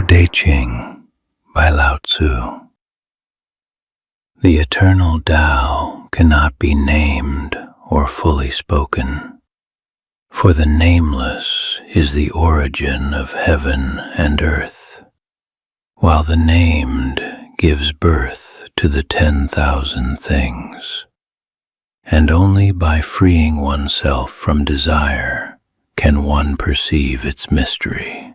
Te Ching by Lao Tzu. The eternal Tao cannot be named or fully spoken, for the nameless is the origin of heaven and earth, while the named gives birth to the 10,000 things. And only by freeing oneself from desire can one perceive its mystery.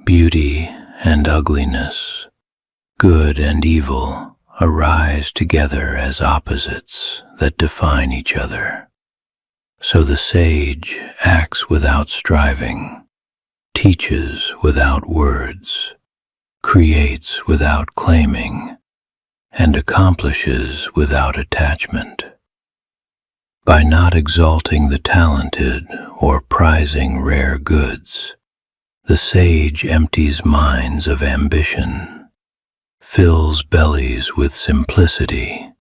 Beauty and ugliness, good and evil, arise together as opposites that define each other. So the sage acts without striving, teaches without words, creates without claiming, and accomplishes without attachment. By not exalting the talented or prizing rare goods, the sage empties minds of ambition, fills bellies with simplicity,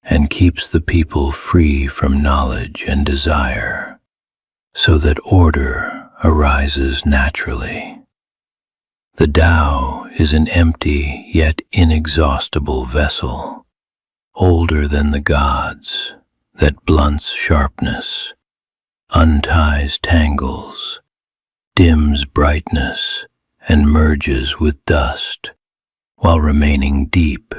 and keeps the people free from knowledge and desire, so that order arises naturally. The Tao is an empty yet inexhaustible vessel, older than the gods, that blunts sharpness, unties tangles, dims brightness, and merges with dust, while remaining deep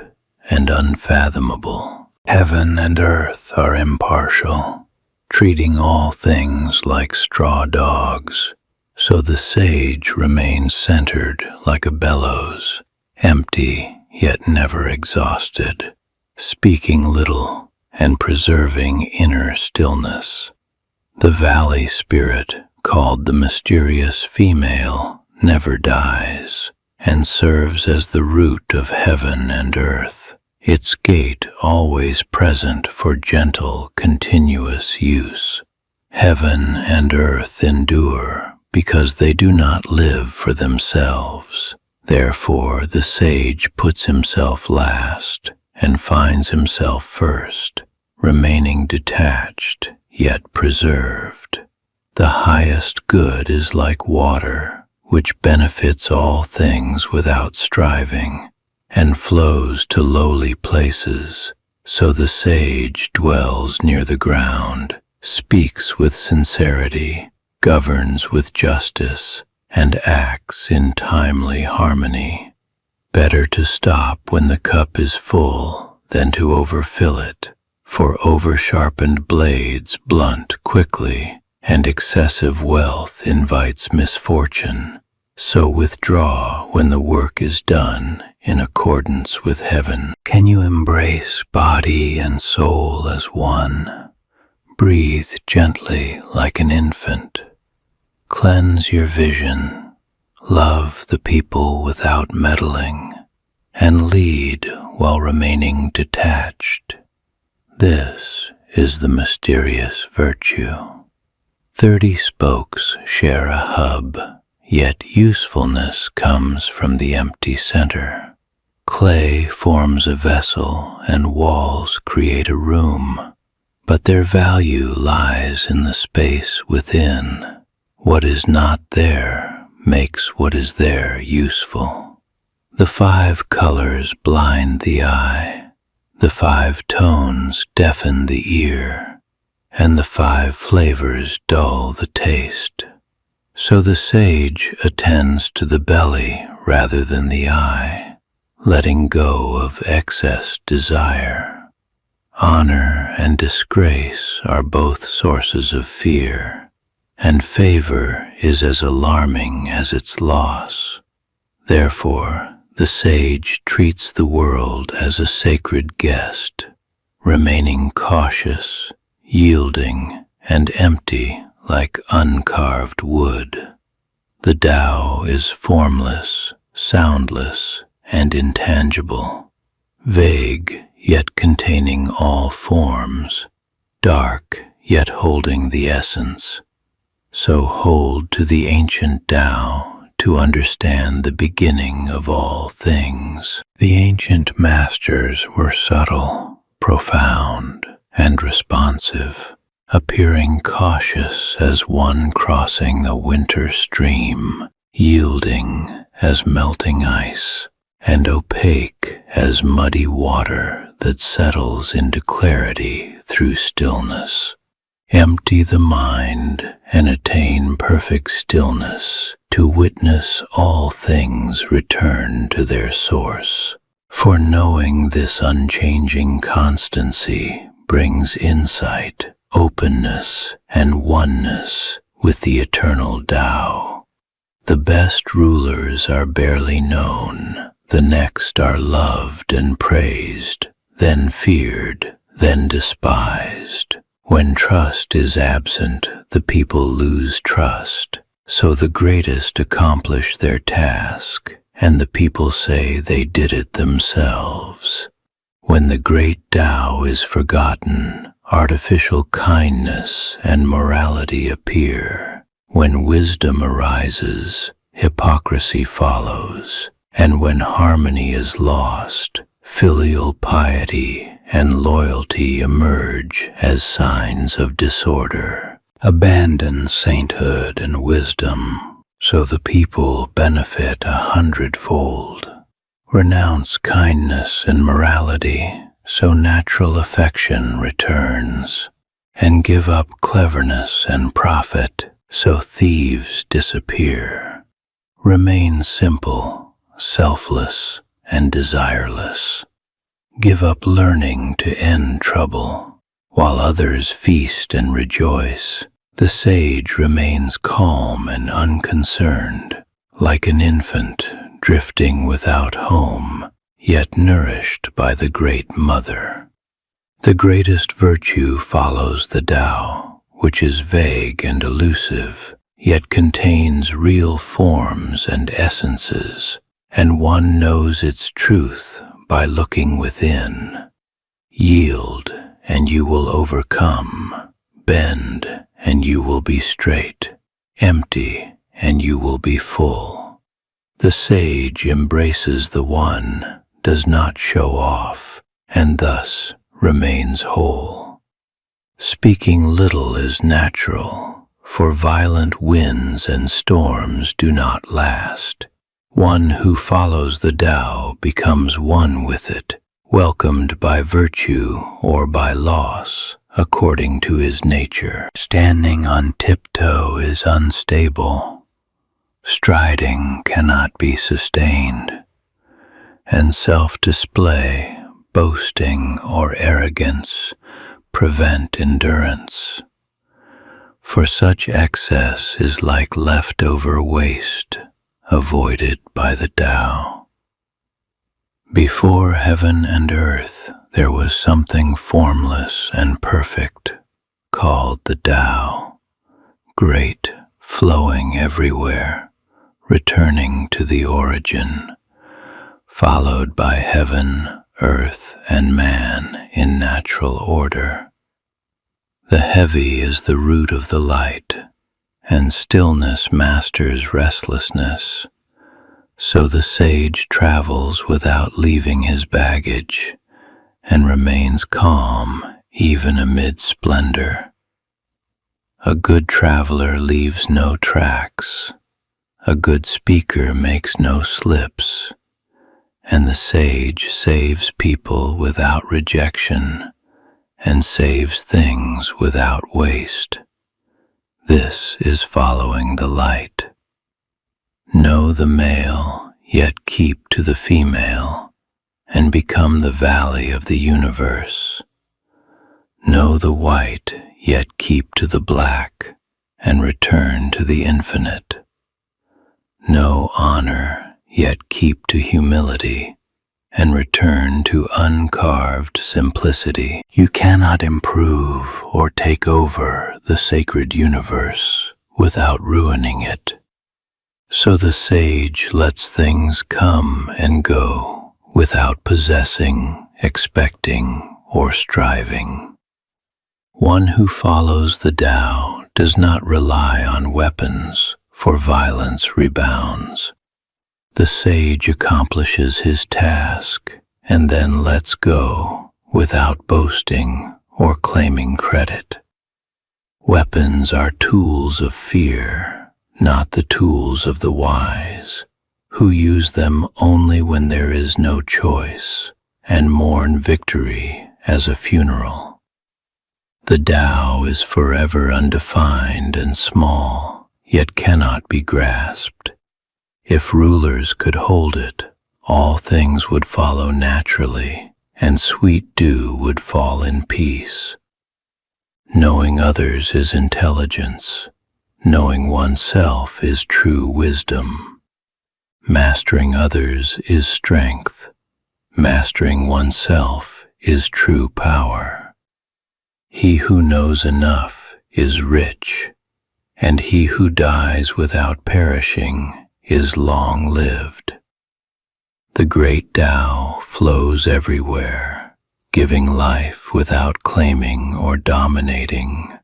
and unfathomable. Heaven and earth are impartial, treating all things like straw dogs, so the sage remains centered like a bellows, empty yet never exhausted, speaking little and preserving inner stillness. The valley spirit, called the mysterious female, never dies, and serves as the root of heaven and earth, its gate always present for gentle, continuous use. Heaven and earth endure because they do not live for themselves. Therefore the sage puts himself last and finds himself first, remaining detached yet preserved. The highest good is like water, which benefits all things without striving, and flows to lowly places. So the sage dwells near the ground, speaks with sincerity, governs with justice, and acts in timely harmony. Better to stop when the cup is full than to overfill it, for over-sharpened blades blunt quickly, and excessive wealth invites misfortune. So withdraw when the work is done in accordance with heaven. Can you embrace body and soul as one? Breathe gently like an infant. Cleanse your vision. Love the people without meddling, and lead while remaining detached. This is the mysterious virtue. 30 spokes share a hub, yet usefulness comes from the empty center. Clay forms a vessel and walls create a room, but their value lies in the space within. What is not there makes what is there useful. The 5 colors blind the eye, the 5 tones deafen the ear, and the 5 flavors dull the taste. So the sage attends to the belly rather than the eye, letting go of excess desire. Honor and disgrace are both sources of fear, and favor is as alarming as its loss. Therefore, the sage treats the world as a sacred guest, remaining cautious, yielding, and empty like uncarved wood. The Tao is formless, soundless, and intangible, vague yet containing all forms, dark yet holding the essence. So hold to the ancient Tao to understand the beginning of all things. The ancient masters were subtle, profound, and responsive, appearing cautious as one crossing the winter stream, yielding as melting ice, and opaque as muddy water that settles into clarity through stillness. Empty the mind and attain perfect stillness to witness all things return to their source. For knowing this unchanging constancy brings insight, openness, and oneness with the eternal Tao. The best rulers are barely known, the next are loved and praised, then feared, then despised. When trust is absent, the people lose trust, so the greatest accomplish their task, and the people say they did it themselves. When the great Tao is forgotten, artificial kindness and morality appear. When wisdom arises, hypocrisy follows, and when harmony is lost, filial piety and loyalty emerge as signs of disorder. Abandon sainthood and wisdom, so the people benefit 100-fold. Renounce kindness and morality, so natural affection returns. And give up cleverness and profit, so thieves disappear. Remain simple, selfless, and desireless. Give up learning to end trouble, while others feast and rejoice. The sage remains calm and unconcerned, like an infant drifting without home, yet nourished by the Great Mother. The greatest virtue follows the Tao, which is vague and elusive, yet contains real forms and essences, and one knows its truth by looking within. Yield, and you will overcome. Bend, and you will be straight. Empty, and you will be full. The sage embraces the one, does not show off, and thus remains whole. Speaking little is natural, for violent winds and storms do not last. One who follows the Tao becomes one with it, welcomed by virtue or by loss, according to his nature. Standing on tiptoe is unstable. Striding cannot be sustained, and self-display, boasting, or arrogance prevent endurance. For such excess is like leftover waste, avoided by the Tao. Before heaven and earth there was something formless and perfect, called the Tao, great, flowing everywhere, returning to the origin, followed by heaven, earth, and man in natural order. The heavy is the root of the light, and stillness masters restlessness, so the sage travels without leaving his baggage, and remains calm even amid splendor. A good traveler leaves no tracks, a good speaker makes no slips, and the sage saves people without rejection, and saves things without waste. This is following the light. Know the male, yet keep to the female, and become the valley of the universe. Know the white, yet keep to the black, and return to the infinite. Know honor, yet keep to humility, and return to uncarved simplicity. You cannot improve or take over the sacred universe without ruining it. So the sage lets things come and go without possessing, expecting, or striving. One who follows the Tao does not rely on weapons, for violence rebounds. The sage accomplishes his task and then lets go without boasting or claiming credit. Weapons are tools of fear, not the tools of the wise, who use them only when there is no choice, and mourn victory as a funeral. The Tao is forever undefined and small, yet cannot be grasped. If rulers could hold it, all things would follow naturally, and sweet dew would fall in peace. Knowing others is intelligence. Knowing oneself is true wisdom. Mastering others is strength. Mastering oneself is true power. He who knows enough is rich, and he who dies without perishing is long-lived. The great Tao flows everywhere, giving life without claiming or dominating.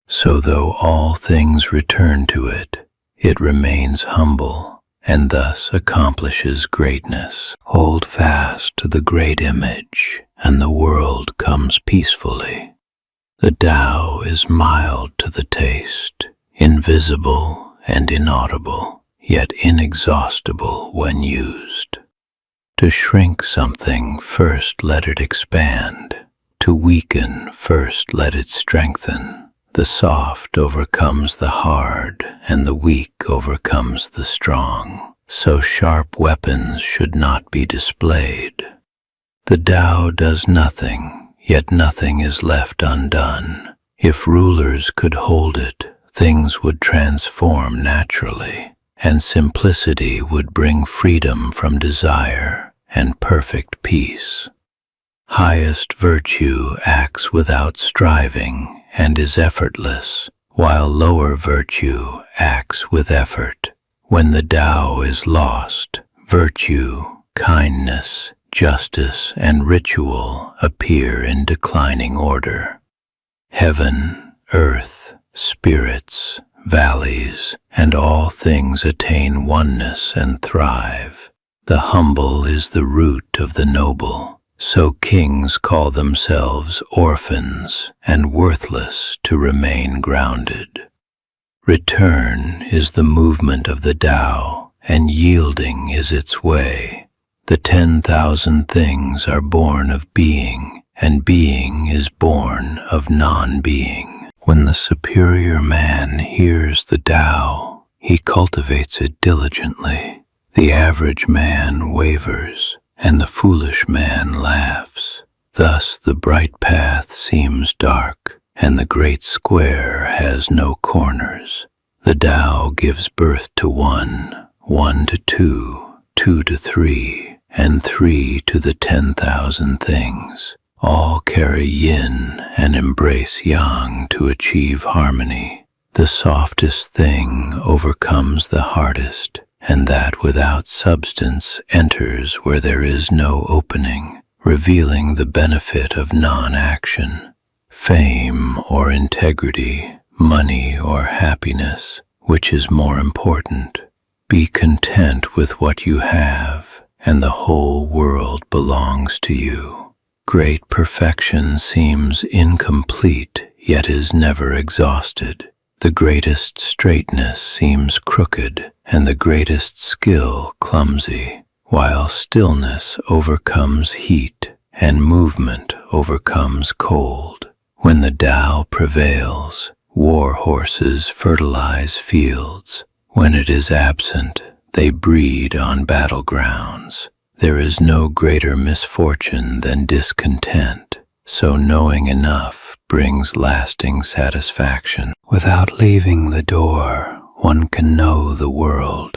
So though all things return to it, it remains humble and thus accomplishes greatness. Hold fast to the great image, and the world comes peacefully. The Tao is mild to the taste, invisible and inaudible, yet inexhaustible when used. To shrink something, first let it expand. To weaken, first let it strengthen. The soft overcomes the hard, and the weak overcomes the strong. So sharp weapons should not be displayed. The Tao does nothing, yet nothing is left undone. If rulers could hold it, things would transform naturally, and simplicity would bring freedom from desire and perfect peace. Highest virtue acts without striving and is effortless, while lower virtue acts with effort. When the Tao is lost, virtue, kindness, justice, and ritual appear in declining order. Heaven, earth, spirits, valleys, and all things attain oneness and thrive. The humble is the root of the noble, so kings call themselves orphans and worthless to remain grounded. Return is the movement of the Tao, and yielding is its way. The 10,000 things are born of being, and being is born of non-being. When the superior man hears the Tao, he cultivates it diligently. The average man wavers, and the foolish man laughs. Thus the bright path seems dark, and the great square has no corners. The Tao gives birth to one, one to two, two to three, and three to the 10,000 things. All carry yin and embrace yang to achieve harmony. The softest thing overcomes the hardest, and that without substance enters where there is no opening, revealing the benefit of non-action. Fame or integrity, money or happiness, which is more important? Be content with what you have, and the whole world belongs to you. Great perfection seems incomplete, yet is never exhausted. The greatest straightness seems crooked, and the greatest skill clumsy, while stillness overcomes heat, and movement overcomes cold. When the Tao prevails, war horses fertilize fields. When it is absent, they breed on battlegrounds. There is no greater misfortune than discontent, so knowing enough brings lasting satisfaction. Without leaving the door, one can know the world.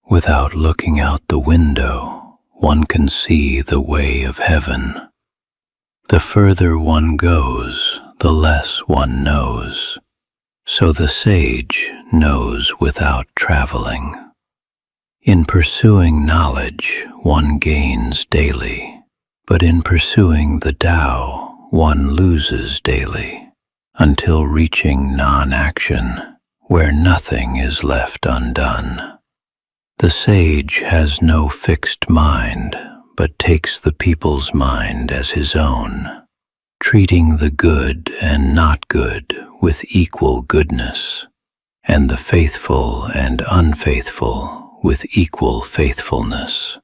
Without looking out the window, one can see the way of heaven. The further one goes, the less one knows. So the sage knows without traveling. In pursuing knowledge, one gains daily, but in pursuing the Tao, one loses daily, until reaching non-action, where nothing is left undone. The sage has no fixed mind, but takes the people's mind as his own, treating the good and not good with equal goodness, and the faithful and unfaithful with equal faithfulness.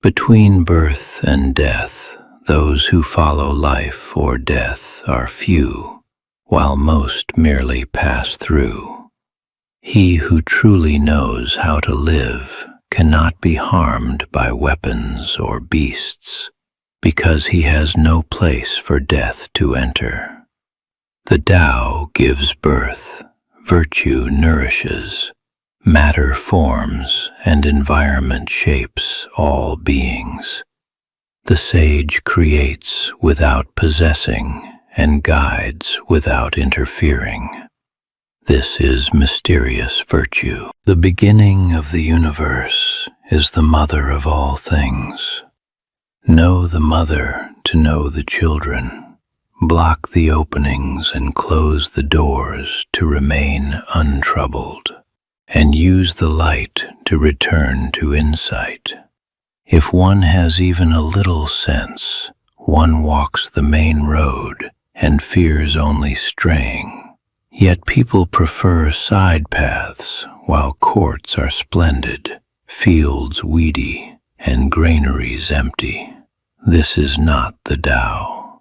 Between birth and death, those who follow life or death are few, while most merely pass through. He who truly knows how to live cannot be harmed by weapons or beasts, because he has no place for death to enter. The Tao gives birth, virtue nourishes, matter forms, and environment shapes all beings. The sage creates without possessing and guides without interfering. This is mysterious virtue. The beginning of the universe is the mother of all things. Know the mother to know the children. Block the openings and close the doors to remain untroubled, and use the light to return to insight. If one has even a little sense, one walks the main road and fears only straying. Yet people prefer side paths while courts are splendid, fields weedy, and granaries empty. This is not the Tao.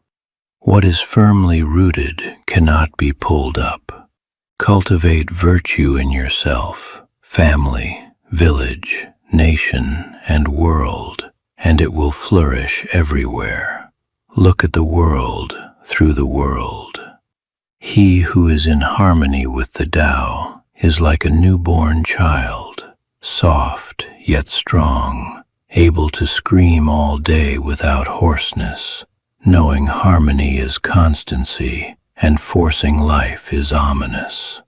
What is firmly rooted cannot be pulled up. Cultivate virtue in yourself, family, village, nation, and world, and it will flourish everywhere. Look at the world through the world. He who is in harmony with the Tao is like a newborn child, soft yet strong, able to scream all day without hoarseness, knowing harmony is constancy and forcing life is ominous.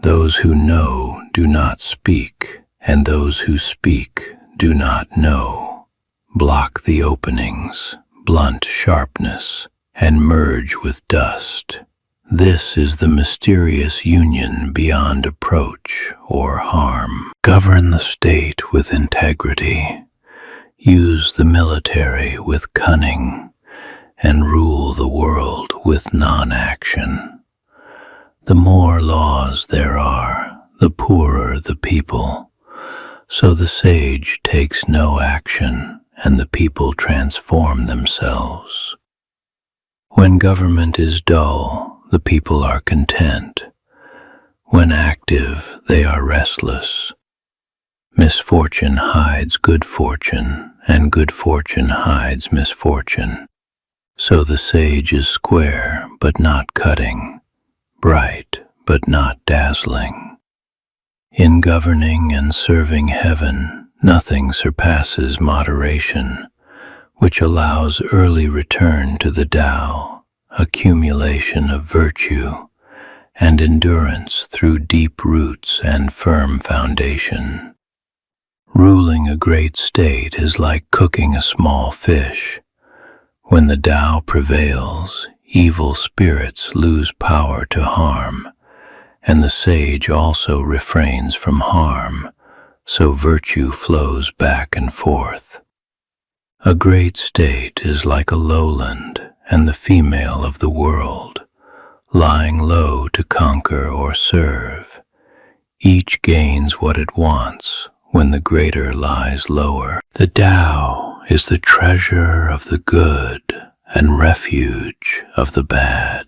Those who know do not speak, and those who speak do not know. Block the openings, blunt sharpness, and merge with dust. This is the mysterious union beyond approach or harm. Govern the state with integrity. Use the military with cunning, and rule the world with non-action. The more laws there are, the poorer the people. So the sage takes no action, and the people transform themselves. When government is dull, the people are content. When active, they are restless. Misfortune hides good fortune, and good fortune hides misfortune. So the sage is square but not cutting, bright but not dazzling. In governing and serving heaven, nothing surpasses moderation, which allows early return to the Tao, accumulation of virtue, and endurance through deep roots and firm foundation. Ruling a great state is like cooking a small fish. When the Tao prevails, evil spirits lose power to harm, and the sage also refrains from harm, so virtue flows back and forth. A great state is like a lowland, and the female of the world, lying low to conquer or serve. Each gains what it wants when the greater lies lower. The Tao is the treasure of the good and refuge of the bad.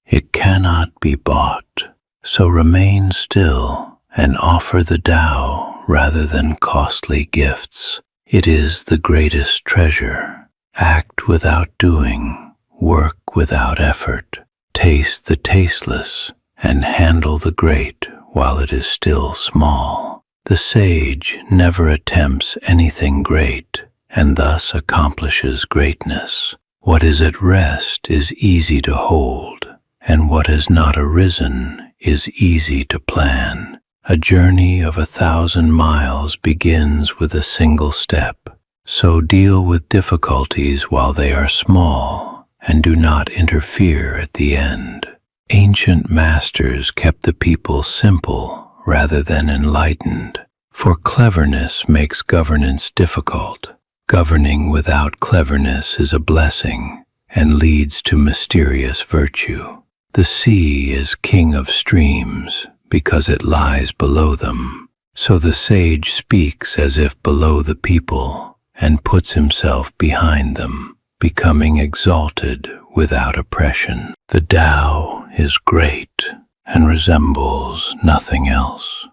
It cannot be bought, so remain still and offer the Tao rather than costly gifts. It is the greatest treasure. Act without doing. Work without effort, taste the tasteless, and handle the great while it is still small. The sage never attempts anything great, and thus accomplishes greatness. What is at rest is easy to hold, and what has not arisen is easy to plan. A journey of 1,000 miles begins with a single step, so deal with difficulties while they are small, and do not interfere at the end. Ancient masters kept the people simple rather than enlightened, for cleverness makes governance difficult. Governing without cleverness is a blessing and leads to mysterious virtue. The sea is king of streams because it lies below them. So the sage speaks as if below the people and puts himself behind them, becoming exalted without oppression. The Tao is great and resembles nothing else.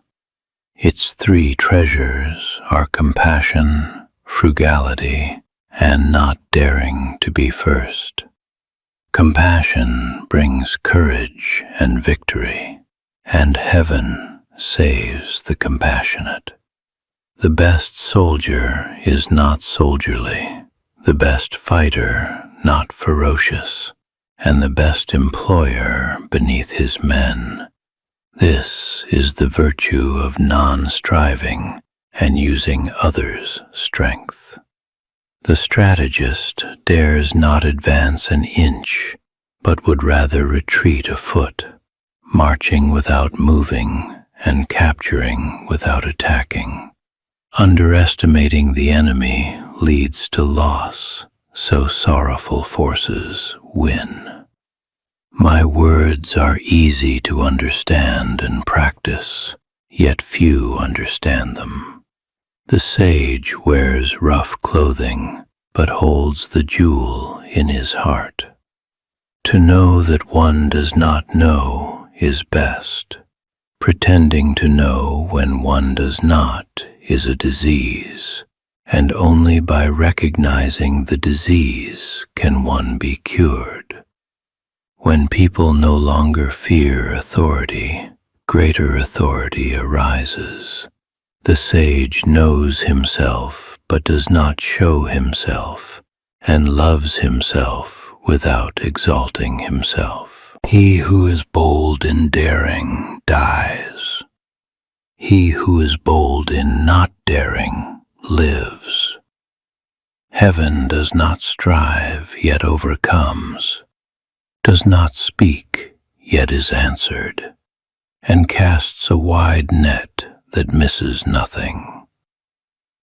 Its three treasures are compassion, frugality, and not daring to be first. Compassion brings courage and victory, and heaven saves the compassionate. The best soldier is not soldierly, the best fighter not ferocious, and the best employer beneath his men. This is the virtue of non-striving and using others' strength. The strategist dares not advance an inch, but would rather retreat a foot, marching without moving and capturing without attacking. Underestimating the enemy leads to loss, so sorrowful forces win. My words are easy to understand and practice, yet few understand them. The sage wears rough clothing, but holds the jewel in his heart. To know that one does not know is best. Pretending to know when one does not is a disease, and only by recognizing the disease can one be cured. When people no longer fear authority, greater authority arises. The sage knows himself but does not show himself, and loves himself without exalting himself. He who is bold in daring dies. He who is bold in not daring lives. Heaven does not strive, yet overcomes, does not speak, yet is answered, and casts a wide net that misses nothing.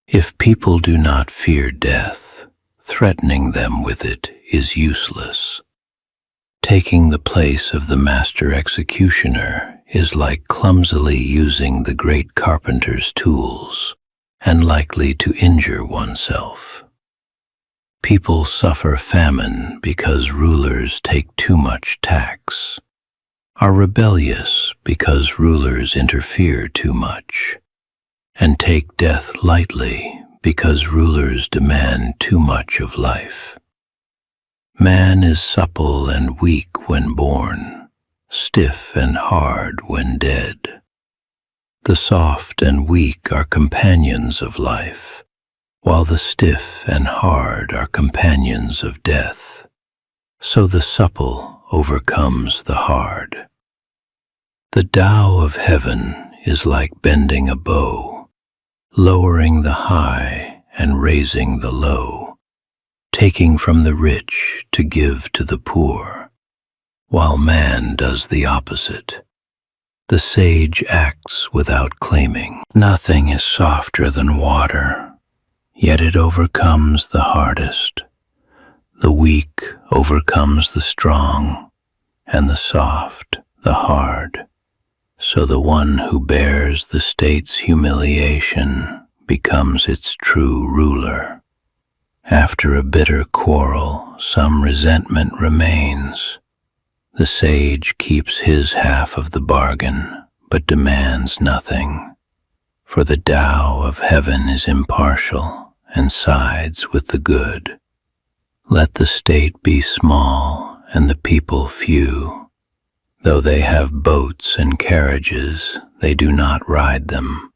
If people do not fear death, threatening them with it is useless. Taking the place of the master executioner is like clumsily using the great carpenter's tools, and likely to injure oneself. People suffer famine because rulers take too much tax, are rebellious because rulers interfere too much, and take death lightly because rulers demand too much of life. Man is supple and weak when born, stiff and hard when dead. The soft and weak are companions of life, while the stiff and hard are companions of death. So the supple overcomes the hard. The Tao of heaven is like bending a bow, lowering the high and raising the low, taking from the rich to give to the poor, while man does the opposite. The sage acts without claiming. Nothing is softer than water, yet it overcomes the hardest. The weak overcomes the strong, and the soft the hard. So the one who bears the state's humiliation becomes its true ruler. After a bitter quarrel, some resentment remains. The sage keeps his half of the bargain, but demands nothing. For the Tao of heaven is impartial and sides with the good. Let the state be small and the people few. Though they have boats and carriages, they do not ride them,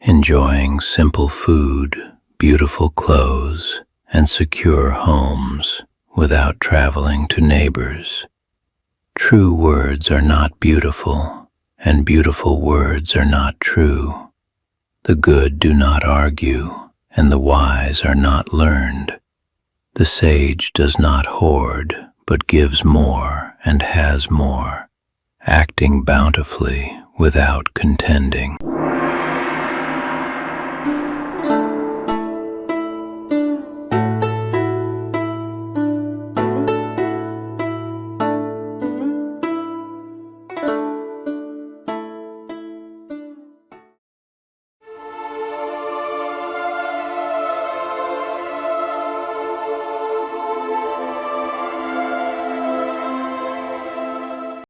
enjoying simple food, beautiful clothes, and secure homes without traveling to neighbors. True words are not beautiful, and beautiful words are not true. The good do not argue, and the wise are not learned. The sage does not hoard, but gives more and has more, acting bountifully without contending.